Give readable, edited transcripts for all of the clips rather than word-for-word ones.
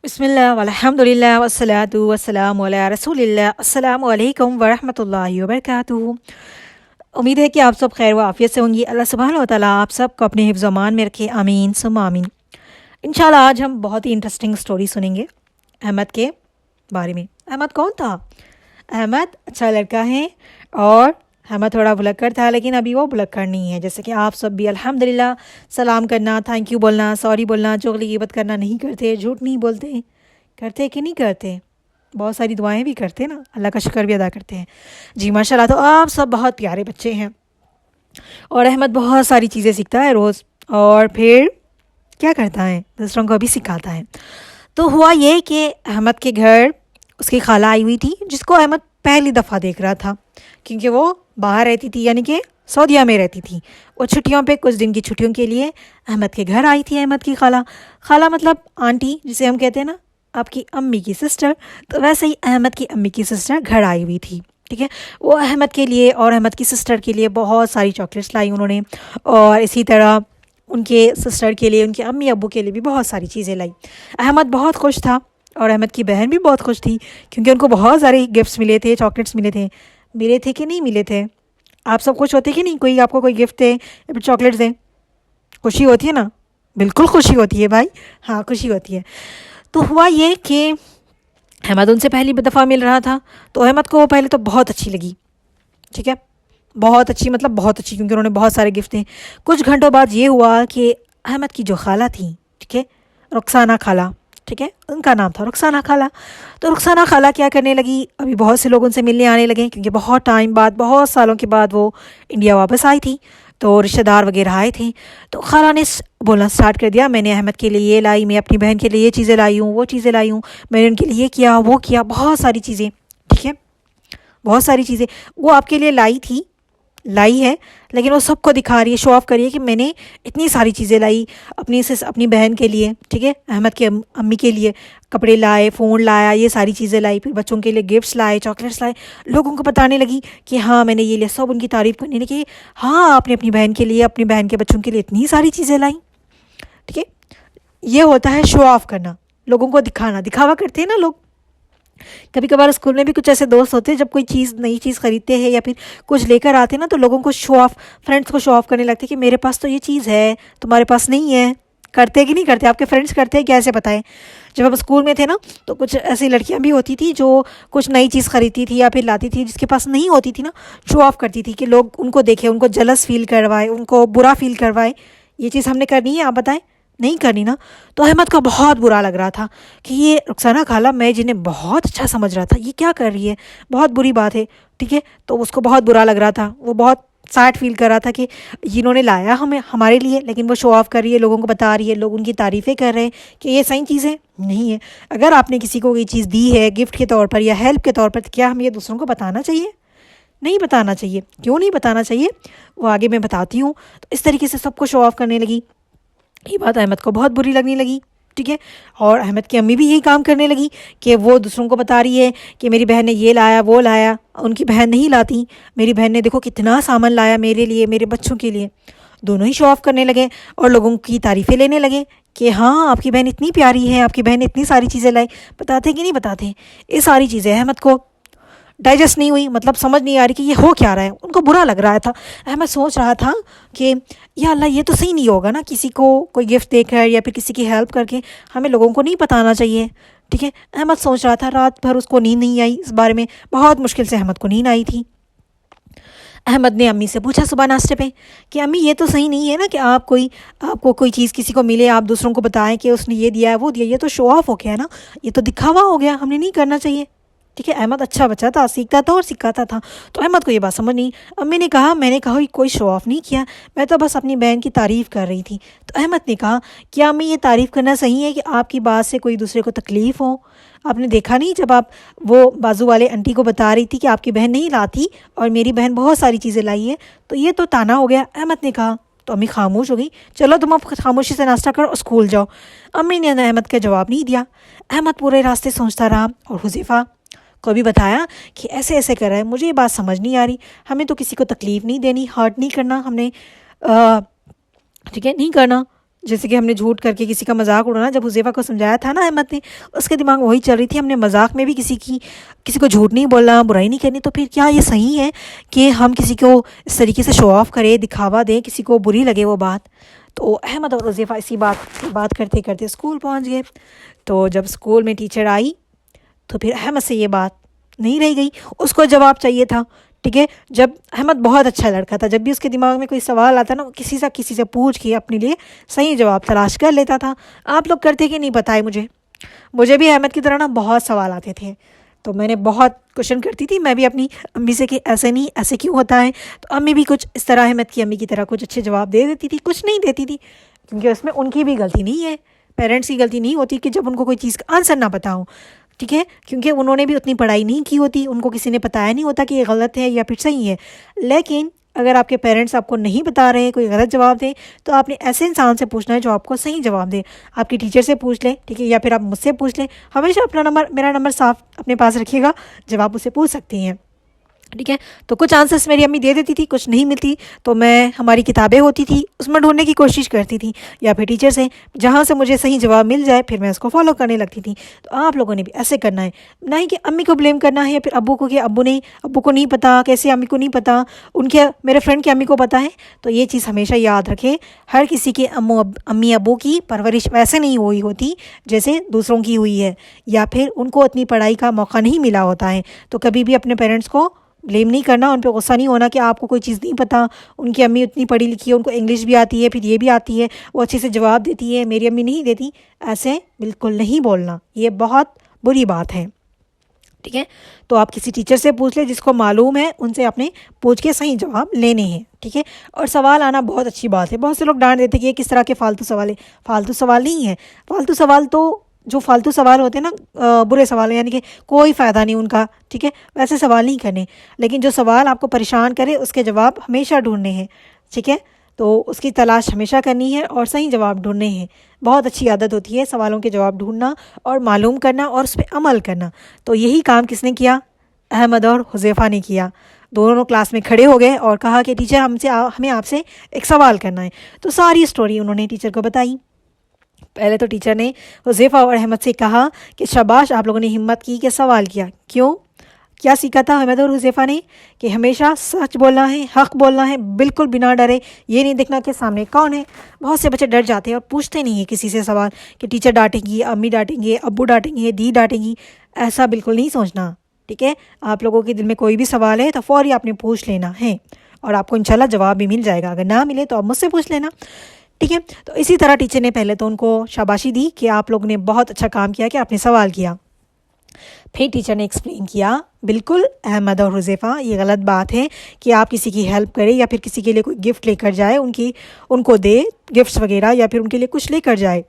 بسم اللہ والحمد للہ والصلاۃ والسلام علی رسول اللہ. السلام علیکم ورحمۃ اللہ وبرکاتہ. امید ہے کہ آپ سب خیر و عافیت سے ہوں گی. اللہ سبحانہ و تعالیٰ آپ سب کو اپنے حفظ و امان میں رکھے. آمین ثم آمین. انشاءاللہ آج ہم بہت ہی انٹرسٹنگ سٹوری سنیں گے احمد کے بارے میں. احمد کون تھا؟ احمد اچھا لڑکا ہے اور احمد تھوڑا بھلکڑ تھا، لیکن ابھی وہ بھلکڑ نہیں ہے. جیسے کہ آپ سب بھی الحمدللہ سلام کرنا، تھینک یو بولنا، سوری بولنا، چغلی غیبت کرنا نہیں کرتے، جھوٹ نہیں بولتے. کرتے کہ نہیں کرتے؟ بہت ساری دعائیں بھی کرتے نا، اللہ کا شکر بھی ادا کرتے ہیں. جی ماشاء اللہ. تو آپ سب بہت پیارے بچے ہیں اور احمد بہت ساری چیزیں سیکھتا ہے روز، اور پھر کیا کرتا ہے؟ دوسروں کو بھی سکھاتا ہے. تو ہوا یہ کہ احمد کے گھر اس کی خالہ آئی ہوئی تھی، جس کو احمد پہلی دفعہ دیکھ رہا تھا، کیونکہ وہ باہر رہتی تھی، یعنی کہ سعودیہ میں رہتی تھی. وہ چھٹیوں پہ کچھ دن کی چھٹیوں کے لیے احمد کے گھر آئی تھی. احمد کی خالہ، خالہ مطلب آنٹی جسے ہم کہتے ہیں نا، آپ کی امی کی سسٹر. تو ویسے ہی احمد کی امی کی سسٹر گھر آئی ہوئی تھی. ٹھیک ہے. وہ احمد کے لیے اور احمد کی سسٹر کے لیے بہت ساری چاکلیٹس لائی انہوں نے، اور اسی طرح ان کے سسٹر کے لیے، ان کے امی ابو کے لیے بھی بہت ساری چیزیں لائی. احمد بہت خوش تھا اور احمد کی بہن بھی بہت خوش تھی، کیونکہ ان کو بہت سارے گفٹس ملے تھے، چاکلیٹس ملے تھے. ملے تھے کہ نہیں ملے تھے؟ آپ سب خوش ہوتے کہ نہیں؟ کوئی آپ کو کوئی گفٹ دے یا پھر چاکلیٹس دے، خوشی ہوتی ہے نا؟ بالکل خوشی ہوتی ہے بھائی، ہاں خوشی ہوتی ہے. تو ہوا یہ کہ احمد ان سے پہلی دفعہ مل رہا تھا، تو احمد کو وہ پہلے تو بہت اچھی لگی. ٹھیک ہے، بہت اچھی، مطلب بہت اچھی، کیونکہ انہوں نے بہت سارے گفٹ دیے. کچھ گھنٹوں بعد یہ ہوا کہ احمد کی جو خالہ تھیں، ٹھیک ہے، رخسانہ خالہ، ٹھیک ہے، ان کا نام تھا رخسانہ خالہ. تو رخسانہ خالہ کیا کرنے لگی، ابھی بہت سے لوگ ان سے ملنے آنے لگے، کیونکہ بہت ٹائم بعد، بہت سالوں کے بعد وہ انڈیا واپس آئی تھی، تو رشتہ دار وغیرہ آئے تھے. تو خالہ نے بولنا سٹارٹ کر دیا، میں نے احمد کے لیے یہ لائی، میں اپنی بہن کے لیے یہ چیزیں لائی ہوں، وہ چیزیں لائی ہوں، میں نے ان کے لیے یہ کیا، وہ کیا، بہت ساری چیزیں. ٹھیک ہے، بہت ساری چیزیں وہ آپ کے لیے لائی ہے، لیکن وہ سب کو دکھا رہی ہے، شو آف کر رہی ہے کہ میں نے اتنی ساری چیزیں لائی اپنی بہن کے لیے. ٹھیک ہے، احمد کے امی کے لیے کپڑے لائے، فون لایا، یہ ساری چیزیں لائی، پھر بچوں کے لیے گفٹس لائے، چاکلیٹس لائے. لوگوں کو بتانے لگی کہ ہاں میں نے یہ لیا، سب ان کی تعریف کرنے لگی، ہاں آپ نے اپنی بہن کے لیے، اپنی بہن کے بچوں کے لیے اتنی ساری چیزیں لائیں. ٹھیک ہے، یہ ہوتا ہے شو آف کرنا، لوگوں کو دکھانا. دکھاوا کرتے ہیں نا لوگ. کبھی کبھار اسکول میں بھی کچھ ایسے دوست ہوتے ہیں، جب کوئی نئی چیز خریدتے ہیں یا پھر کچھ لے کر آتے ہیں نا، تو لوگوں کو شو آف، فرینڈس کو شو آف کرنے لگتے ہیں کہ میرے پاس تو یہ چیز ہے، تمہارے پاس نہیں ہے. کرتے کہ نہیں کرتے؟ آپ کے فرینڈس کرتے ہیں کیا؟ ایسے بتائیں. جب ہم اسکول میں تھے نا، تو کچھ ایسی لڑکیاں بھی ہوتی تھی جو کچھ نئی چیز خریدتی تھی یا پھر لاتی تھی، جس کے پاس نہیں ہوتی تھی نا، شو آف کرتی تھی کہ لوگ ان کو دیکھیں، ان کو جلس فیل کروائے، ان کو برا فیل کروائے. یہ چیز ہم نے کرنی ہے؟ آپ بتائیں. نہیں کرنی نا. تو احمد کو بہت برا لگ رہا تھا کہ یہ رخسانہ خالہ، میں جنہیں بہت اچھا سمجھ رہا تھا، یہ کیا کر رہی ہے، بہت بری بات ہے. ٹھیک ہے، تو اس کو بہت برا لگ رہا تھا، وہ بہت سیڈ فیل کر رہا تھا کہ جنہوں نے لایا ہمارے لیے، لیکن وہ شو آف کر رہی ہے، لوگوں کو بتا رہی ہے، لوگ ان کی تعریفیں کر رہے ہیں کہ یہ صحیح چیزیں نہیں ہے. اگر آپ نے کسی کو یہ چیز دی ہے گفٹ کے طور پر یا ہیلپ کے طور پر، تو کیا ہم یہ دوسروں کو بتانا چاہیے؟ نہیں بتانا چاہیے. کیوں نہیں بتانا چاہیے؟ وہ آگے میں بتاتی ہوں. تو اس طریقے سے سب کو شو آف کرنے لگی. یہ بات احمد کو بہت بری لگنے لگی. ٹھیک ہے، اور احمد کی امی بھی یہی کام کرنے لگی کہ وہ دوسروں کو بتا رہی ہے کہ میری بہن نے یہ لایا، وہ لایا. ان کی بہن نہیں لاتی. میری بہن نے دیکھو کتنا سامان لایا میرے لیے، میرے بچوں کے لیے. دونوں ہی شو آف کرنے لگے اور لوگوں کی تعریفیں لینے لگے کہ ہاں آپ کی بہن اتنی پیاری ہے، آپ کی بہن اتنی ساری چیزیں لائی. بتاتے کہ نہیں بتاتے؟ یہ ساری چیزیں احمد کو ڈائجسٹ نہیں ہوئی، مطلب سمجھ نہیں آ رہی کہ یہ ہو کیا رہا ہے. ان کو برا لگ رہا تھا. احمد سوچ رہا تھا کہ یا اللہ، یہ تو صحیح نہیں ہوگا نا، کسی کو کوئی گفٹ دے کر یا پھر کسی کی ہیلپ کر کے ہمیں لوگوں کو نہیں بتانا چاہیے. ٹھیک ہے، احمد سوچ رہا تھا. رات بھر اس کو نیند نہیں آئی اس بارے میں، بہت مشکل سے احمد کو نیند آئی تھی. احمد نے امی سے پوچھا صبح ناشتے پہ کہ امی یہ تو صحیح نہیں ہے نا کہ آپ کو کوئی چیز کسی کو ملے، آپ دوسروں کو بتائیں کہ اس نے یہ دیا ہے، وہ دیا. یہ تو شو آف ہو گیا نا، یہ تو دکھاوا ہو گیا، ہم نے نہیں کرنا چاہیے. ٹھیک ہے، احمد اچھا بچہ تھا، سیکھتا تھا اور سکھاتا تھا. تو احمد کو یہ بات سمجھ نہیں. امی نے کہا میں نے کہا کوئی شو آف نہیں کیا، میں تو بس اپنی بہن کی تعریف کر رہی تھی. تو احمد نے کہا کیا امی یہ تعریف کرنا صحیح ہے کہ آپ کی بات سے کوئی دوسرے کو تکلیف ہو؟ آپ نے دیکھا نہیں جب آپ وہ بازو والے انٹی کو بتا رہی تھی کہ آپ کی بہن نہیں لاتی اور میری بہن بہت ساری چیزیں لائی ہے، تو یہ تو تانا ہو گیا. احمد نے کہا. تو امی خاموش ہو گئی. چلو تم اب خاموشی سے ناشتہ کرو اور اسکول جاؤ. امی نے احمد کا جواب نہیں دیا. احمد پورے راستے سوچتا رہا اور حذیفہ کو بھی بتایا کہ ایسے ایسے کر رہا ہے، مجھے یہ بات سمجھ نہیں آ رہی، ہمیں تو کسی کو تکلیف نہیں دینی، ہرٹ نہیں کرنا ہم نے. ٹھیک ہے، نہیں کرنا. جیسے کہ ہم نے جھوٹ کر کے کسی کا مذاق اڑانا، جب حذیفہ کو سمجھایا تھا نا احمد نے، اس کے دماغ میں وہی چل رہی تھی، ہم نے مذاق میں بھی کسی کو جھوٹ نہیں بولنا، برائی نہیں کرنی، تو پھر کیا یہ صحیح ہے کہ ہم کسی کو اس طریقے سے شو آف کریں، دکھاوا دیں، کسی کو بری لگے وہ بات؟ تو احمد اور حذیفہ اسی بات کرتے کرتے اسکول پہنچ گئے۔ تو جب اسکول میں ٹیچر آئی تو پھر احمد سے یہ بات نہیں رہ گئی، اس کو جواب چاہیے تھا، ٹھیک ہے۔ جب احمد بہت اچھا لڑکا تھا، جب بھی اس کے دماغ میں کوئی سوال آتا نا، وہ کسی سے پوچھ کے اپنے لیے صحیح جواب تلاش کر لیتا تھا۔ آپ لوگ کرتے کہ نہیں بتائے مجھے بھی احمد کی طرح نا بہت سوال آتے تھے، تو میں نے بہت کوشچن کرتی تھی میں بھی اپنی امی سے کہ ایسے نہیں، ایسے کیوں ہوتا ہے، تو امی بھی کچھ اس طرح احمد کی امی کی طرح کچھ اچھے جواب دے دیتی تھی، کچھ نہیں دیتی تھی، کیونکہ اس میں ان کی بھی غلطی نہیں ہے، پیرنٹس کی غلطی نہیں ہوتی کہ جب ان کو کوئی چیز کا آنسر نہ پتہ ہو، ٹھیک ہے، کیونکہ انہوں نے بھی اتنی پڑھائی نہیں کی ہوتی، ان کو کسی نے بتایا نہیں ہوتا کہ یہ غلط ہے یا پھر صحیح ہے۔ لیکن اگر آپ کے پیرنٹس آپ کو نہیں بتا رہے ہیں، کوئی غلط جواب دیں، تو آپ نے ایسے انسان سے پوچھنا ہے جو آپ کو صحیح جواب دے۔ آپ کی ٹیچر سے پوچھ لیں، ٹھیک ہے، یا پھر آپ مجھ سے پوچھ لیں، ہمیشہ میرا نمبر صاف اپنے پاس رکھیے گا جب آپ مجھ سے پوچھ سکتی ہیں، ٹھیک ہے۔ تو کچھ آنسرس میری امی دے دیتی تھی، کچھ نہیں ملتی تو میں ہماری کتابیں ہوتی تھی اس میں ڈھونڈنے کی کوشش کرتی تھی، یا پھر ٹیچر سے جہاں سے مجھے صحیح جواب مل جائے پھر میں اس کو فالو کرنے لگتی تھی۔ تو آپ لوگوں نے بھی ایسے کرنا ہے، نہ ہی کہ امی کو بلیم کرنا ہے یا پھر ابو کو کہ ابو کو نہیں پتہ، کیسے امی کو نہیں پتہ، میرے فرینڈ کی امی کو پتہ ہے۔ تو یہ چیز ہمیشہ یاد رکھیں، ہر کسی کے امی ابو کی پرورش ویسے نہیں ہوئی ہوتی جیسے دوسروں کی ہوئی ہے، یا پھر ان کو اتنی پڑھائی کا موقع نہیں ملا ہوتا ہے۔ تو کبھی بھی اپنے پیرنٹس کو بلیم نہیں کرنا، ان پہ غصہ نہیں ہونا کہ آپ کو کوئی چیز نہیں پتہ، ان کی امی اتنی پڑھی لکھی ہے، ان کو انگلش بھی آتی ہے، پھر یہ بھی آتی ہے، وہ اچھے سے جواب دیتی ہے، میری امی نہیں دیتی، ایسے بالکل نہیں بولنا، یہ بہت بری بات ہے، ٹھیک ہے۔ تو آپ کسی ٹیچر سے پوچھ لیں جس کو معلوم ہے، ان سے آپ نے پوچھ کے صحیح جواب لینے ہیں، ٹھیک ہے۔ اور سوال آنا بہت اچھی بات ہے، بہت سے لوگ ڈانٹ دیتے کہ یہ کس طرح کے فالتو سوال ہے، فالتو سوال نہیں ہے، فالتو سوال تو جو فالتو سوال ہوتے ہیں نا، برے سوال ہیں، یعنی کہ کوئی فائدہ نہیں ان کا، ٹھیک ہے، ویسے سوال نہیں کرنے، لیکن جو سوال آپ کو پریشان کرے اس کے جواب ہمیشہ ڈھونڈنے ہیں، ٹھیک ہے۔ تو اس کی تلاش ہمیشہ کرنی ہے اور صحیح جواب ڈھونڈنے ہیں، بہت اچھی عادت ہوتی ہے سوالوں کے جواب ڈھونڈنا اور معلوم کرنا اور اس پہ عمل کرنا۔ تو یہی کام کس نے کیا؟ احمد اور حذیفہ نے کیا، دونوں کلاس میں کھڑے ہو گئے اور کہا کہ ٹیچر ہمیں آپ سے ایک سوال کرنا ہے۔ تو ساری اسٹوری انہوں نے ٹیچر کو بتائی۔ پہلے تو ٹیچر نے حذیفہ اور احمد سے کہا کہ شاباش، آپ لوگوں نے ہمت کی کہ سوال کیا، کیا سیکھا تھا احمد اور حذیفہ نے؟ کہ ہمیشہ سچ بولنا ہے، حق بولنا ہے، بالکل بنا ڈرے، یہ نہیں دیکھنا کہ سامنے کون ہے۔ بہت سے بچے ڈر جاتے ہیں اور پوچھتے نہیں ہیں کسی سے سوال کہ ٹیچر ڈانٹیں گی، امی ڈانٹیں گے، ابو ڈانٹیں گے، دی ڈانٹیں گی، ایسا بالکل نہیں سوچنا، ٹھیک ہے۔ آپ لوگوں کے دل میں کوئی بھی سوال ہے تو فوری آپ نے پوچھ لینا ہے، اور آپ کو انشاءاللہ جواب بھی مل جائے گا، اگر نہ ملے تو آپ مجھ سے پوچھ لینا، ٹھیک ہے۔ تو اسی طرح ٹیچر نے پہلے تو ان کو شاباشی دی کہ آپ لوگوں نے بہت اچھا کام کیا کہ آپ نے سوال کیا۔ پھر ٹیچر نے ایکسپلین کیا، بالکل احمد اور حذیفہ، یہ غلط بات ہے کہ آپ کسی کی ہیلپ کریں یا پھر کسی کے لیے کوئی گفٹ لے کر جائے، ان کو دے گفٹس وغیرہ، یا پھر ان کے لیے کچھ لے کر جائے،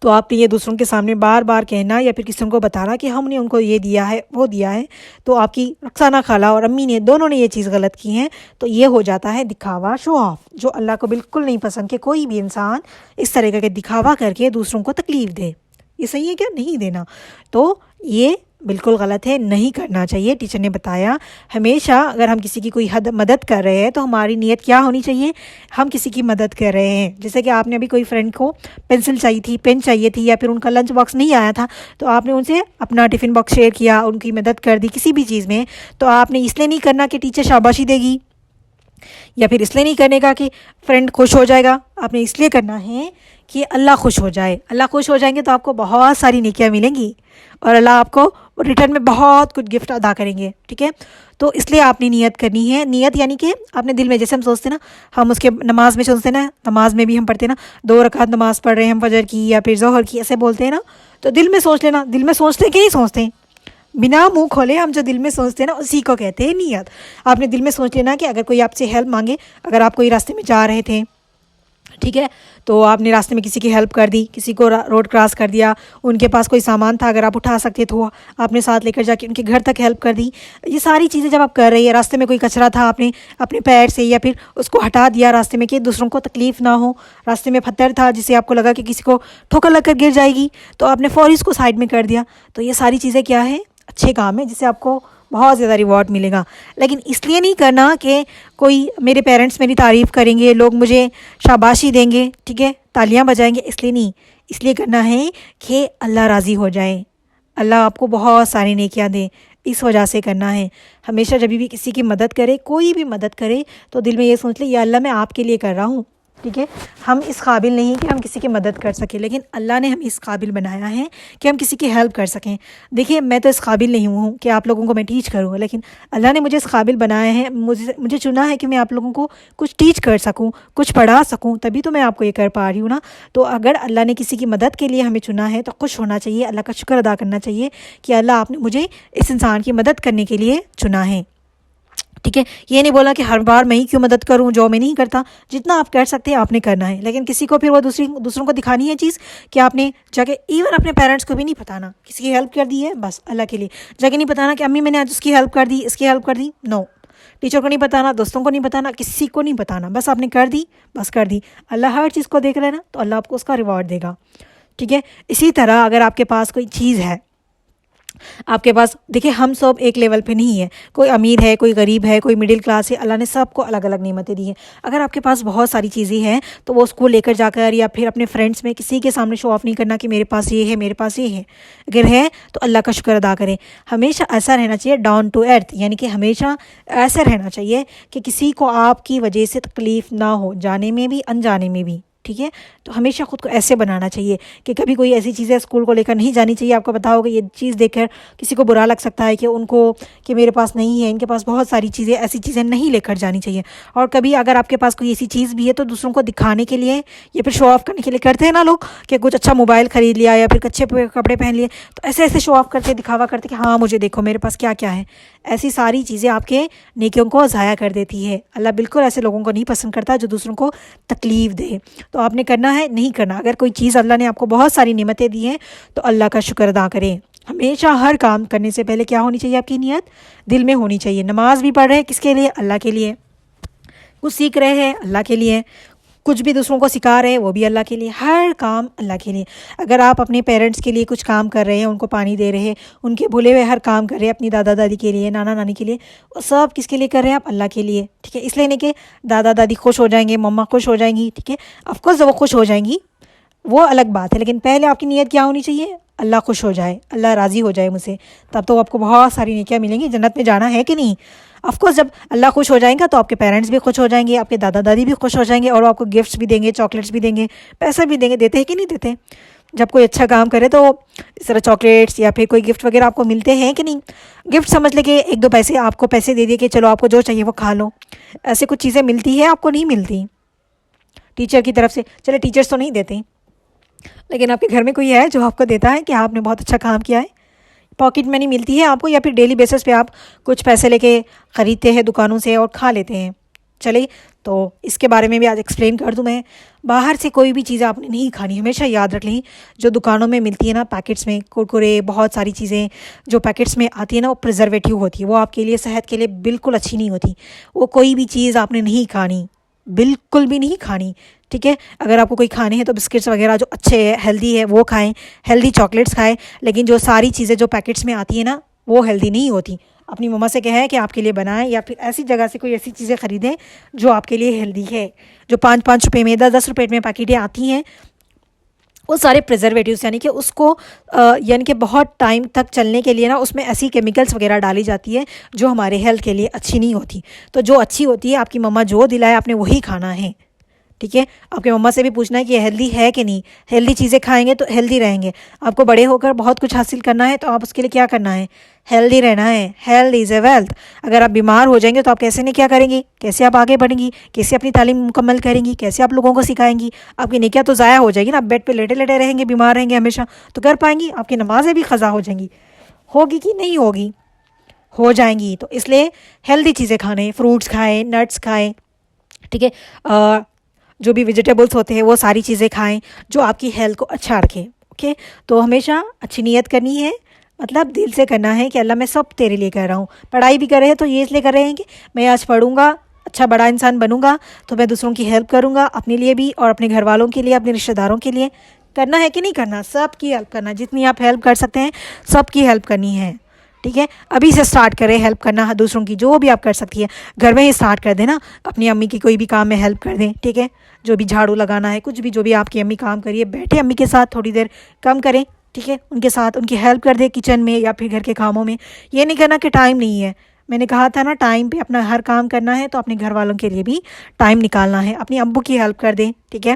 تو آپ نے یہ دوسروں کے سامنے بار بار کہنا یا پھر کسی کو بتانا کہ ہم نے ان کو یہ دیا ہے وہ دیا ہے۔ تو آپ کی رخسانہ خالہ اور امی نے دونوں نے یہ چیز غلط کی ہیں، تو یہ ہو جاتا ہے دکھاوا، شو آف، جو اللہ کو بالکل نہیں پسند کہ کوئی بھی انسان اس طرح کا دکھاوا کر کے دوسروں کو تکلیف دے۔ یہ صحیح ہے کیا؟ نہیں دینا، تو یہ بالکل غلط ہے، نہیں کرنا چاہیے۔ ٹیچر نے بتایا ہمیشہ اگر ہم کسی کی کوئی مدد کر رہے ہیں تو ہماری نیت کیا ہونی چاہیے؟ ہم کسی کی مدد کر رہے ہیں، جیسے کہ آپ نے ابھی کوئی فرینڈ کو پینسل چاہیے تھی، پین چاہیے تھی، یا پھر ان کا لنچ باکس نہیں آیا تھا، تو آپ نے ان سے اپنا ٹفن باکس شیئر کیا، ان کی مدد کر دی کسی بھی چیز میں، تو آپ نے اس لیے نہیں کرنا کہ ٹیچر شاباشی دے گی، یا پھر اس لیے نہیں کرنے کا کہ فرینڈ خوش ہو جائے گا، آپ نے اس لیے کرنا ہے کہ اللہ خوش ہو جائے۔ اللہ خوش ہو جائیں گے تو آپ کو بہت ساری نیکیاں ملیں گی اور اللہ آپ کو ریٹرن میں بہت کچھ گفٹ ادا کریں گے، ٹھیک ہے۔ تو اس لیے آپ نے نیت کرنی ہے، نیت یعنی کہ آپ نے دل میں، جیسے ہم سوچتے نا، ہم اس کے نماز میں سوچتے نا، نماز میں بھی ہم پڑھتے نا 2 رکعت نماز پڑھ رہے ہیں ہم فجر کی یا پھر ظہر کی، ایسے بولتے ہیں نا، تو دل میں سوچ لینا، دل میں سوچتے کہ نہیں سوچتے، بنا منہ کھولے ہم جو دل میں سوچتے ہیں نا اسی کو کہتے ہیں نیت۔ آپ نے دل میں سوچ لینا کہ اگر کوئی آپ سے ہیلپ مانگے، اگر آپ کوئی راستے میں جا رہے تھے، ٹھیک ہے، تو آپ نے راستے میں کسی کی ہیلپ کر دی، کسی کو روڈ کراس کر دیا، ان کے پاس کوئی سامان تھا، اگر آپ اٹھا سکتے تو آپ نے ساتھ لے کر جا کے ان کے گھر تک ہیلپ کر دی۔ یہ ساری چیزیں جب آپ کر رہی ہیں، راستے میں کوئی کچرا تھا، آپ نے اپنے پیر سے یا پھر اس کو ہٹا دیا راستے میں کہ دوسروں کو تکلیف نہ ہو، راستے میں پتھر تھا جسے آپ کو لگا کہ کسی کو ٹھوکر لگ کر گر جائے گی، تو آپ نے فوری اس کو سائڈ میں کر دیا، تو یہ ساری چیزیں کیا ہے؟ اچھے کام ہے، جس سے آپ کو بہت زیادہ ریوارڈ ملے گا۔ لیکن اس لیے نہیں کرنا کہ کوئی میرے پیرنٹس میری تعریف کریں گے، لوگ مجھے شاباشی دیں گے، ٹھیک ہے، تالیاں بجائیں گے اس لیے نہیں، اس لیے کرنا ہے کہ اللہ راضی ہو جائے، اللہ آپ کو بہت ساری نیکیاں دے، اس وجہ سے کرنا ہے۔ ہمیشہ جب بھی کسی کی مدد کرے، کوئی بھی مدد کرے، تو دل میں یہ سوچ لے یا اللہ میں آپ کے لیے کر رہا ہوں، ٹھیک ہے۔ ہم اس قابل نہیں کہ ہم کسی کی مدد کر سکیں، لیکن اللہ نے ہمیں اس قابل بنایا ہے کہ ہم کسی کی ہیلپ کر سکیں۔ دیکھیے میں تو اس قابل نہیں ہوں کہ آپ لوگوں کو میں ٹیچ کروں، لیکن اللہ نے مجھے اس قابل بنایا ہے، مجھے چنا ہے کہ میں آپ لوگوں کو کچھ ٹیچ کر سکوں، کچھ پڑھا سکوں، تبھی تو میں آپ کو یہ کر پا رہی ہوں نا۔ تو اگر اللہ نے کسی کی مدد کے لیے ہمیں چنا ہے تو خوش ہونا چاہیے، اللہ کا شکر ادا کرنا چاہیے کہ اللہ آپ نے مجھے اس انسان کی مدد کرنے کے لیے چنا ہے، ٹھیک ہے۔ یہ نہیں بولا کہ ہر بار میں ہی کیوں مدد کروں جو میں نہیں کرتا، جتنا آپ کر سکتے ہیں آپ نے کرنا ہے، لیکن کسی کو پھر وہ دوسروں کو دکھانی ہے چیز کہ آپ نے جا کے ایون اپنے پیرنٹس کو بھی نہیں بتانا، کسی کی ہیلپ کر دی ہے بس اللہ کے لیے، جا کے نہیں بتانا کہ امی میں نے آج اس کی ہیلپ کر دی، اس کی ہیلپ کر دی، نو۔ ٹیچر کو نہیں بتانا، دوستوں کو نہیں بتانا، کسی کو نہیں بتانا، بس آپ نے کر دی، بس کر دی۔ اللہ ہر چیز کو دیکھ رہے نا، تو اللہ آپ کو اس کا ریوارڈ دے گا، ٹھیک ہے۔ اسی طرح اگر آپ کے پاس کوئی چیز ہے، آپ کے پاس، دیکھیں ہم سب ایک لیول پہ نہیں ہے، کوئی امیر ہے، کوئی غریب ہے، کوئی مڈل کلاس ہے، اللہ نے سب کو الگ الگ نعمتیں دی ہیں۔ اگر آپ کے پاس بہت ساری چیزیں ہیں تو وہ اس کو لے کر جا کر یا پھر اپنے فرینڈس میں کسی کے سامنے شو آف نہیں کرنا کہ میرے پاس یہ ہے، میرے پاس یہ ہے۔ اگر ہے تو اللہ کا شکر ادا کریں۔ ہمیشہ ایسا رہنا چاہیے ڈاؤن ٹو ارتھ، یعنی کہ ہمیشہ ایسا رہنا چاہیے کہ کسی کو آپ کی وجہ سے تکلیف نہ ہو، جانے میں بھی انجانے میں بھی، ٹھیک ہے۔ تو ہمیشہ خود کو ایسے بنانا چاہیے کہ کبھی کوئی ایسی چیزیں اسکول کو لے کر نہیں جانی چاہیے۔ آپ کو پتا ہوگا یہ چیز دیکھ کر کسی کو برا لگ سکتا ہے کہ ان کو کہ میرے پاس نہیں ہے، ان کے پاس بہت ساری چیزیں، ایسی چیزیں نہیں لے کر جانی چاہیے۔ اور کبھی اگر آپ کے پاس کوئی ایسی چیز بھی ہے تو دوسروں کو دکھانے کے لیے یا پھر شو آف کرنے کے لیے کرتے ہیں نا لوگ کہ کچھ اچھا موبائل خرید لیا یا پھر اچھے کپڑے پہن لیے، تو ایسے ایسے شو آف کرتے، دکھاوا کرتے کہ ہاں مجھے دیکھو میرے پاس کیا کیا ہے۔ ایسی ساری چیزیں آپ کے نیکیوں کو ضائع کر دیتی ہے۔ اللہ بالکل ایسے لوگوں کو نہیں پسند کرتا جو دوسروں کو تکلیف دے۔ تو آپ نے کرنا ہے نہیں کرنا، اگر کوئی چیز اللہ نے آپ کو بہت ساری نعمتیں دی ہیں تو اللہ کا شکر ادا کریں۔ ہمیشہ ہر کام کرنے سے پہلے کیا ہونی چاہیے؟ آپ کی نیت دل میں ہونی چاہیے۔ نماز بھی پڑھ رہے ہیں کس کے لیے؟ اللہ کے لیے۔ کچھ سیکھ رہے ہیں اللہ کے لیے، کچھ بھی دوسروں کو سکھا رہے ہیں وہ بھی اللہ کے لیے، ہر کام اللہ کے لیے۔ اگر آپ اپنے پیرنٹس کے لیے کچھ کام کر رہے ہیں، ان کو پانی دے رہے ہیں، ان کے بھولے ہوئے ہر کام کر رہے ہیں، اپنی دادا دادی کے لیے، نانا نانی کے لیے، وہ سب کس کے لیے کر رہے ہیں؟ آپ اللہ کے لیے، ٹھیک ہے۔ اس لیے نہیں کہ دادا دادی خوش ہو جائیں گے، مما خوش ہو جائیں گی، ٹھیک ہے، آف کورس وہ خوش ہو جائیں گی، وہ الگ بات ہے، لیکن پہلے آپ کی نیت کیا ہونی چاہیے؟ اللہ خوش ہو جائے، اللہ راضی ہو جائے مجھ سے، تب تو آپ کو بہت ساری نیکیاں ملیں گی۔ جنت میں جانا ہے کہ نہیں؟ آف کورس جب اللہ خوش ہو جائیں گا تو آپ کے پیرنٹس بھی خوش ہو جائیں گے، آپ کے دادا دادی بھی خوش ہو جائیں گے، اور وہ آپ کو گفٹس بھی دیں گے، چاکلیٹس بھی دیں گے، پیسے بھی دیں گے۔ دیتے ہیں کہ نہیں دیتے؟ جب کوئی اچھا کام کرے تو اس طرح چاکلیٹس یا پھر کوئی گفٹ وغیرہ آپ کو ملتے ہیں کہ نہیں؟ گفٹ سمجھ لے کہ ایک دو پیسے آپ کو پیسے دے دیے کہ چلو آپ کو جو چاہیے وہ کھا لو، ایسے کچھ چیزیں ملتی ہیں، آپ کو نہیں ملتی ٹیچر کی طرف سے۔ چلے ٹیچرس تو نہیں دیتے، لیکن آپ کے گھر میں کوئی ہے جو آپ کو دیتا ہے کہ آپ نے بہت اچھا کام کیا ہے؟ پاکٹ منی ملتی ہے آپ کو، یا پھر ڈیلی بیسس پہ آپ کچھ پیسے لے کے خریدتے ہیں دکانوں سے اور کھا لیتے ہیں؟ چلے تو اس کے بارے میں بھی آج ایکسپلین کر دوں میں۔ باہر سے کوئی بھی چیز آپ نے نہیں کھانی، ہمیشہ یاد رکھ لیں جو دکانوں میں ملتی ہے نا پیکٹس میں، کرکرے، بہت ساری چیزیں جو پیکٹس میں آتی ہے نا وہ پریزرویٹیو ہوتی ہے، وہ آپ کے لیے صحت کے لیے بالکل اچھی نہیں ہوتی۔ وہ کوئی بھی چیز آپ نے نہیں کھانی، بالکل بھی نہیں کھانی، ٹھیک ہے۔ اگر آپ کو کوئی کھانے ہیں تو بسکٹس وغیرہ جو اچھے ہیں، ہیلدی ہے، وہ کھائیں، ہیلدی چاکلیٹس کھائیں، لیکن جو ساری چیزیں جو پیکٹس میں آتی ہیں نا وہ ہیلدی نہیں ہوتی۔ اپنی مما سے کہیں کہ آپ کے لیے بنائیں، یا پھر ایسی جگہ سے کوئی ایسی چیزیں خریدیں جو آپ کے لیے ہیلدی ہے۔ جو 5 روپے میں، 10 روپے میں پیکٹیں آتی ہیں وہ سارے پریزرویٹیوز، یعنی کہ اس کو یعنی کہ بہت ٹائم تک چلنے کے لیے نا اس میں ایسی کیمیکلس وغیرہ ڈالی جاتی ہے جو ہمارے ہیلتھ کے لیے اچھی نہیں ہوتی۔ تو جو اچھی ہوتی ہے آپ کی مما جو دلائے آپ نے وہی کھانا ہے، ٹھیک ہے۔ آپ کے مما سے بھی پوچھنا ہے کہ یہ ہیلدی ہے کہ نہیں، ہیلدی چیزیں کھائیں گے تو ہیلدی رہیں گے۔ آپ کو بڑے ہو کر بہت کچھ حاصل کرنا ہے تو آپ اس کے لیے کیا کرنا ہے؟ ہیلدی رہنا ہے۔ Health is a wealth. اگر آپ بیمار ہو جائیں گے تو آپ کیسے نہیں کیا کریں گی؟ کیسے آپ آگے بڑھیں گی؟ کیسے اپنی تعلیم مکمل کریں گی؟ کیسے آپ لوگوں کو سکھائیں گی؟ آپ کی نیکیاں تو ضائع ہو جائے گی نا، آپ بیڈ پہ لیٹے لیٹے رہیں گے، بیمار رہیں گے ہمیشہ، تو کر پائیں گی؟ آپ کی نمازیں بھی قضا ہو جائیں گی، ہوگی کہ نہیں ہوگی؟ ہو جائیں گی۔ تو اس لیے ہیلدی چیزیں کھانے، فروٹس کھائیں، نٹس کھائیں، ٹھیک ہے، جو بھی ویجیٹیبلس ہوتے ہیں وہ ساری چیزیں کھائیں جو آپ کی ہیلتھ کو اچھا رکھے، اوکے۔ تو ہمیشہ اچھی نیت کرنی ہے، مطلب دل سے کرنا ہے کہ اللہ میں سب تیرے لیے کر رہا ہوں۔ پڑھائی بھی کر رہے ہیں تو یہ اس لیے کر رہے ہیں کہ میں آج پڑھوں گا، اچھا بڑا انسان بنوں گا تو میں دوسروں کی ہیلپ کروں گا، اپنے لیے بھی اور اپنے گھر والوں کے لیے، اپنے رشتہ داروں کے لیے۔ کرنا ہے کہ نہیں کرنا؟ سب کی ہیلپ کرنا، جتنی آپ ہیلپ کر سکتے ہیں سب کی ہیلپ کرنی ہے، ٹھیک ہے. ابھی سے اسٹارٹ کریں ہیلپ کرنا دوسروں کی, جو بھی آپ کر سکتی ہے گھر میں ہی اسٹارٹ کر دیں نا. اپنی امی کی کوئی بھی کام میں ہیلپ کر دیں, ٹھیک ہے, جو بھی جھاڑو لگانا ہے, کچھ بھی جو بھی آپ کی امی کام کریے, بیٹھے امی کے ساتھ تھوڑی دیر کم کریں, ٹھیک ہے, ان کے ساتھ ان کی ہیلپ کر دیں کچن میں یا پھر گھر کے کاموں میں. یہ نہیں کرنا کہ ٹائم نہیں ہے, میں نے کہا تھا نا ٹائم پہ اپنا ہر کام کرنا ہے, تو اپنے گھر والوں کے لیے بھی ٹائم نکالنا ہے. اپنی ابو کی ہیلپ کر دیں, ٹھیک ہے.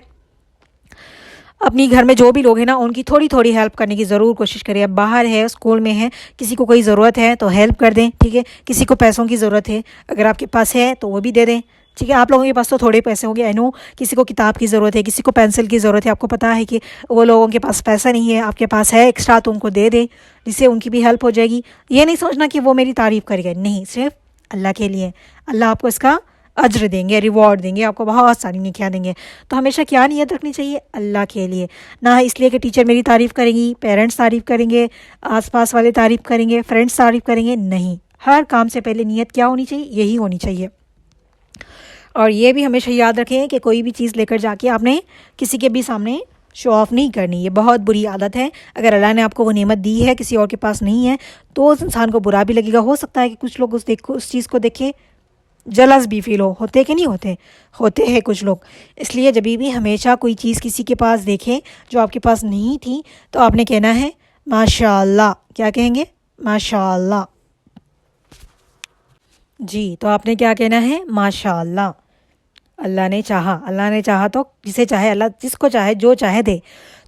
اپنی گھر میں جو بھی لوگ ہیں نا ان کی تھوڑی تھوڑی ہیلپ کرنے کی ضرور کوشش کریں. اب باہر ہے, اسکول میں ہے, کسی کو کوئی ضرورت ہے تو ہیلپ کر دیں, ٹھیک ہے. کسی کو پیسوں کی ضرورت ہے, اگر آپ کے پاس ہے تو وہ بھی دے دیں, ٹھیک ہے. آپ لوگوں کے پاس تو تھوڑے پیسے ہوں گے, آئی نو. کسی کو کتاب کی ضرورت ہے, کسی کو پینسل کی ضرورت ہے, آپ کو پتہ ہے کہ وہ لوگوں کے پاس پیسہ نہیں ہے, آپ کے پاس ہے ایکسٹرا, تو ان کو دے دیں, جس سے ان کی بھی ہیلپ ہو جائے گی. یہ نہیں سوچنا کہ وہ میری تعریف کرے گا, نہیں, صرف اللہ کے لیے. اللہ آپ کو اس کا اجر دیں گے, ریوارڈ دیں گے, آپ کو بہت ساری نیکیاں دیں گے. تو ہمیشہ کیا نیت رکھنی چاہیے؟ اللہ کے لیے, نہ اس لیے کہ ٹیچر میری تعریف کریں گی, پیرنٹس تعریف کریں گے, آس پاس والے تعریف کریں گے, فرینڈس تعریف کریں گے. نہیں, ہر کام سے پہلے نیت کیا ہونی چاہیے؟ یہی ہونی چاہیے. اور یہ بھی ہمیشہ یاد رکھیں کہ کوئی بھی چیز لے کر جا کے آپ نے کسی کے بھی سامنے شو آف نہیں کرنی. یہ بہت بری عادت ہے. اگر اللہ نے آپ کو وہ نعمت دی ہے, کسی اور کے پاس نہیں ہے, تو اس انسان کو برا بھی لگے گا. ہو سکتا ہے کہ کچھ لوگ اس چیز کو دیکھے جلس بھی فیل ہوتے کہ نہیں ہوتے ہیں کچھ لوگ. اس لیے جب بھی ہمیشہ کوئی چیز کسی کے پاس دیکھیں جو آپ کے پاس نہیں تھی, تو آپ نے کہنا ہے ماشاء اللہ. کیا کہیں گے؟ ماشاء اللہ. جی, تو آپ نے کیا کہنا ہے؟ ماشاء اللہ. اللہ نے چاہا تو جسے چاہے اللہ, جس کو چاہے جو چاہے دے.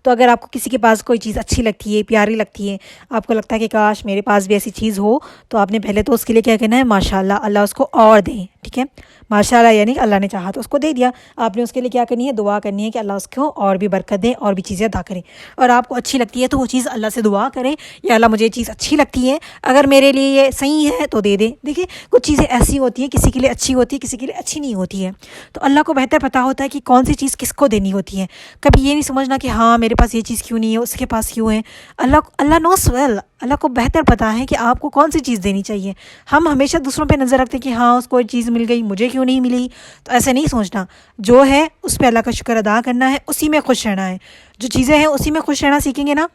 تو اگر آپ کو کسی کے پاس کوئی چیز اچھی لگتی ہے, پیاری لگتی ہے, آپ کو لگتا ہے کہ کاش میرے پاس بھی ایسی چیز ہو, تو آپ نے پہلے تو اس کے لیے کیا کہنا ہے؟ ماشاء اللہ. اللہ اس کو اور دیں, ٹھیک ہے. ماشاء اللہ یعنی کہ اللہ نے چاہا تو اس کو دے دیا. آپ نے اس کے لیے کیا کرنی ہے؟ دعا کرنی ہے کہ اللہ اس کو اور بھی برکت دیں, اور بھی چیزیں عطا کریں. اور آپ کو اچھی لگتی ہے تو وہ چیز اللہ سے دعا کریں, یا اللہ مجھے یہ چیز اچھی لگتی ہے, اگر میرے لیے یہ صحیح ہے تو دے دیں. دیکھیں کچھ چیزیں ایسی ہوتی ہیں, کسی کے لیے اچھی ہوتی ہے, کسی کے لیے اچھی نہیں ہوتی ہے. تو اللہ کو بہتر پتہ ہوتا ہے کہ کون سی چیز کس کو دینی ہوتی ہے. کبھی یہ نہیں سمجھنا کہ ہاں میرے پاس یہ چیز کیوں نہیں ہے, اس کے پاس کیوں ہے. اللہ نوز ویل. اللہ کو بہتر پتہ ہے کہ آپ کو کون سی چیز دینی چاہیے. ہم ہمیشہ دوسروں پہ نظر رکھتے ہیں کہ ہاں اس کو چیز مل گئی, مجھے کیوں نہیں ملی. تو ایسے نہیں سوچنا. جو ہے اس پہ اللہ کا شکر ادا کرنا ہے, اسی میں خوش رہنا ہے. جو چیزیں ہیں اسی میں خوش رہنا سیکھیں گے نا,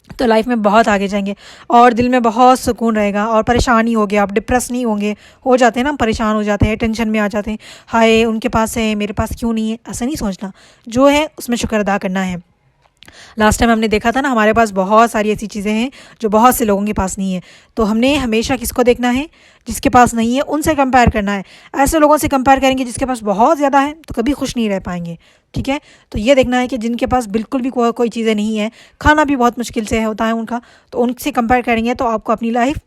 تو لائف میں بہت آگے جائیں گے, اور دل میں بہت سکون رہے گا, اور پریشان نہیں ہوگے, آپ ڈپریس نہیں ہوں گے. ہو جاتے ہیں نا, پریشان ہو جاتے ہیں, ٹینشن میں آ جاتے ہیں, ہائے ان کے پاس ہے میرے پاس کیوں نہیں ہے. ایسا نہیں سوچنا. جو ہے اس میں شکر ادا کرنا ہے. لاسٹ ٹائم ہم نے دیکھا تھا نا, ہمارے پاس بہت ساری ایسی چیزیں ہیں جو بہت سے لوگوں کے پاس نہیں ہے. تو ہم نے ہمیشہ کس کو دیکھنا ہے؟ جس کے پاس نہیں ہے ان سے کمپیئر کرنا ہے. ایسے لوگوں سے کمپیئر کریں گے جس کے پاس بہت زیادہ ہے, تو کبھی خوش نہیں رہ پائیں گے, ٹھیک ہے. تو یہ دیکھنا ہے کہ جن کے پاس بالکل بھی کوئی چیزیں نہیں ہیں, کھانا بھی بہت مشکل سے ہوتا ہے ان کا, تو ان سے کمپیئر کریں گے تو آپ کو اپنی لائف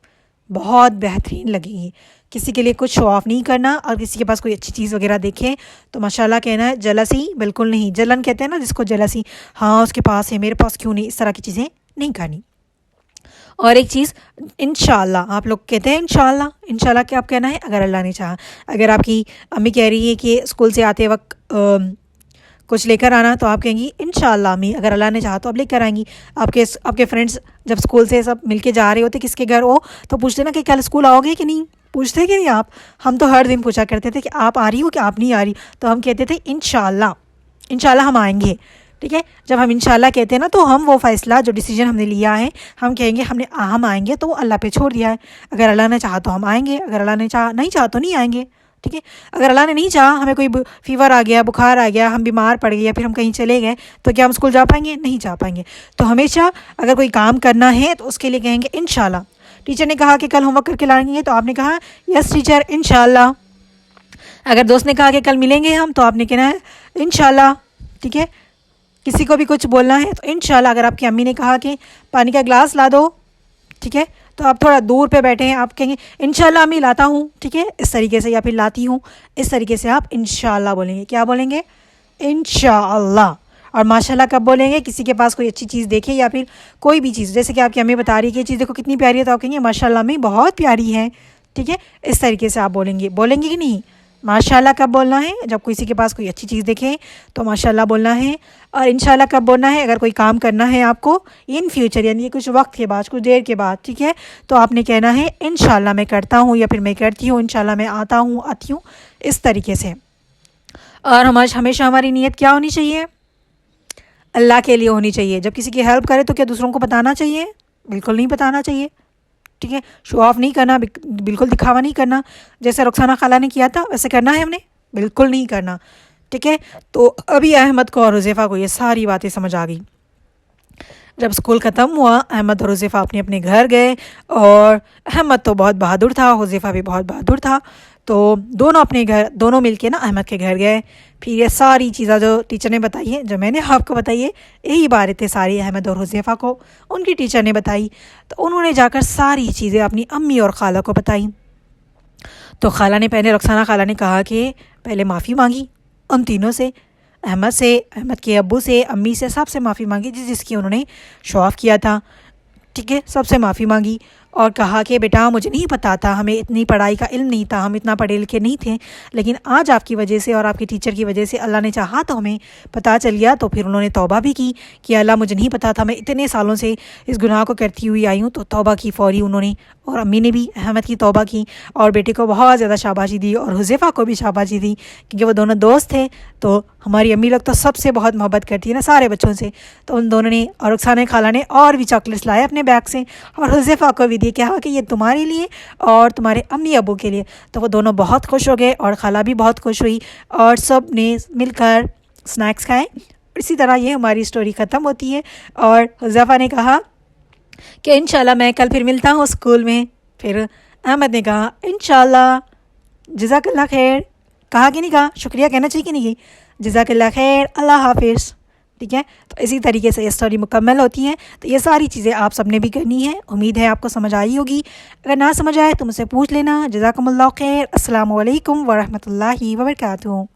بہت بہترین لگے گی. کسی کے لیے کچھ شو آف نہیں کرنا, اور کسی کے پاس کوئی اچھی چیز وغیرہ دیکھیں تو ماشاءاللہ کہنا ہے. جلسی بالکل نہیں, جلن کہتے ہیں نا جس کو, جلسی, ہاں اس کے پاس ہے میرے پاس کیوں نہیں, اس طرح کی چیزیں نہیں کرنی. اور ایک چیز, انشاءاللہ. آپ لوگ کہتے ہیں انشاءاللہ. انشاءاللہ کیا آپ کہنا ہے؟ اگر اللہ نے چاہا. اگر آپ کی امی کہہ رہی ہے کہ اسکول سے آتے وقت کچھ لے کر آنا, تو آپ کہیں گی انشاءاللہ امی, اگر اللہ نے چاہا تو آپ لے کر آئیں گی. آپ کے فرینڈس جب اسکول سے سب مل کے جا رہے ہوتے کس کے گھر ہو, تو پوچھتے نا کہ کل اسکول آؤ گے کہ نہیں, پوچھتے کہ نہیں آپ. ہم تو ہر دن پوچھا کرتے تھے کہ آپ آ رہی ہو کہ آپ نہیں آ رہی, تو ہم کہتے تھے انشاءاللہ. انشاءاللہ ہم آئیں گے, ٹھیک ہے. جب ہم انشاءاللہ کہتے ہیں نا, تو ہم وہ فیصلہ جو ڈیسیجن ہم نے لیا ہے, ہم کہیں گے ہم آئیں گے, تو وہ اللہ پہ چھوڑ دیا ہے. اگر اللہ نے چاہا تو ہم آئیں گے, اگر اللہ نے نہیں چاہا تو نہیں آئیں گے, ٹھیک ہے. اگر اللہ نے نہیں چاہا, ہمیں کوئی فیور آ گیا, بخار آ گیا, ہم بیمار پڑ گئے, یا پھر ہم کہیں چلے گئے, تو کیا ہم اسکول جا پائیں گے؟ نہیں جا پائیں گے. تو ہمیشہ اگر کوئی کام کرنا ہے تو اس کے لیے کہیں گے انشاءاللہ. ٹیچر نے کہا کہ کل ہوم ورک کر کے لائیں گے, تو آپ نے کہا یس ٹیچر انشاءاللہ. اگر دوست نے کہا کہ کل ملیں گے ہم, تو آپ نے کہنا ہے انشاءاللہ, ٹھیک ہے. کسی کو بھی کچھ بولنا ہے تو انشاءاللہ. اگر آپ کی امی نے کہا کہ پانی کا گلاس لا دو, ٹھیک ہے, تو آپ تھوڑا دور پہ بیٹھے ہیں, آپ کہیں گے انشاءاللہ امی لاتا ہوں, ٹھیک ہے, اس طریقے سے, یا پھر لاتی ہوں, اس طریقے سے آپ انشاءاللہ بولیں گے. کیا بولیں گے؟ انشاءاللہ. اور ماشاءاللہ کب بولیں گے؟ کسی کے پاس کوئی اچھی چیز دیکھے, یا پھر کوئی بھی چیز, جیسے کہ آپ کی امی بتا رہی ہے کہ یہ چیز دیکھو کتنی پیاری ہے, تو آپ کہیں گے ماشاءاللہ امی بہت پیاری ہے, ٹھیک ہے. اس طریقے سے آپ بولیں گے کہ نہیں. ماشاءاللہ کب بولنا ہے؟ جب کسی کے پاس کوئی اچھی چیز دیکھیں تو ماشاءاللہ بولنا ہے. اور انشاءاللہ کب بولنا ہے؟ اگر کوئی کام کرنا ہے آپ کو ان فیوچر, یعنی کچھ وقت کے بعد, کچھ دیر کے بعد, ٹھیک ہے, تو آپ نے کہنا ہے انشاءاللہ میں کرتا ہوں, یا پھر میں کرتی ہوں, انشاءاللہ میں آتی ہوں, اس طریقے سے. اور ہمیشہ ہماری نیت کیا ہونی چاہیے؟ اللہ کے لیے ہونی چاہیے. جب کسی کی ہیلپ کرے تو کیا دوسروں کو بتانا چاہیے؟ بالکل نہیں بتانا چاہیے. ٹھیک ہے، شو آف نہیں کرنا، بالکل دکھاوا نہیں کرنا، جیسے رخسانہ خالہ نے کیا تھا ویسے کرنا ہے ہم نے، بالکل نہیں کرنا، ٹھیک ہے۔ تو ابھی احمد کو اور حذیفہ کو یہ ساری باتیں سمجھ آ گئی۔ جب اسکول ختم ہوا احمد اور حذیفہ اپنے اپنے گھر گئے، اور احمد تو بہت بہادر تھا، حذیفہ بھی بہت بہادر تھا، تو دونوں مل کے نا احمد کے گھر گئے۔ پھر یہ ساری چیزیں جو ٹیچر نے بتائی ہے، جو میں نے آپ کو بتائی ہے، یہی باتیں ساری احمد اور حذیفہ کو ان کی ٹیچر نے بتائی، تو انہوں نے جا کر ساری چیزیں اپنی امی اور خالہ کو بتائیں۔ تو خالہ نے پہلے، رخسانہ خالہ نے کہا کہ پہلے معافی مانگی ان تینوں سے، احمد کے ابو سے، امی سے، سب سے معافی مانگی جس کی انہوں نے شو آف کیا تھا، ٹھیک ہے، سب سے معافی مانگی، اور کہا کہ بیٹا مجھے نہیں پتا تھا، ہمیں اتنی پڑھائی کا علم نہیں تھا، ہم اتنا پڑھے لکھے نہیں تھے، لیکن آج آپ کی وجہ سے اور آپ کی ٹیچر کی وجہ سے اللہ نے چاہا تو ہمیں پتہ چل گیا، تو پھر انہوں نے توبہ بھی کی کہ اللہ مجھے نہیں پتا تھا، میں اتنے سالوں سے اس گناہ کو کرتی ہوئی آئی ہوں، تو توبہ کی فوری انہوں نے، اور امی نے بھی احمد کی توبہ کی، اور بیٹے کو بہت زیادہ شاباشی دی، اور حذیفہ کو بھی شاباشی دی، کیونکہ وہ دونوں دوست تھے، تو ہماری امی لوگ تو سب سے بہت محبت کرتی ہے نا، سارے بچوں سے، تو ان دونوں نے، اور رخسانہ خالہ نے اور بھی چاکلیٹس لائے اپنے بیگ سے، اور حذیفہ کو بھی دی، کہا کہ یہ تمہارے لیے اور تمہارے امی ابو کے لیے، تو وہ دونوں بہت خوش ہو گئے، اور خالہ بھی بہت خوش ہوئی، اور سب نے مل کر سنیکس کھائے۔ اسی طرح یہ ہماری اسٹوری ختم ہوتی ہے، اور حذیفہ نے کہا کہ انشاءاللہ میں کل پھر ملتا ہوں اسکول میں، پھر احمد نے کہا انشاءاللہ، جزاک اللہ خیر، کہا کہ نہیں کہا، شکریہ کہنا چاہیے کہ نہیں، جزاک اللہ خیر، اللہ حافظ، ٹھیک ہے۔ تو اسی طریقے سے یہ اسٹوری مکمل ہوتی ہے، تو یہ ساری چیزیں آپ سب نے بھی کرنی ہے، امید ہے آپ کو سمجھ آئی ہوگی، اگر نہ سمجھ آئے تو مجھ سے پوچھ لینا۔ جزاکم اللہ خیر، السلام علیکم ورحمۃ اللہ وبرکاتہ۔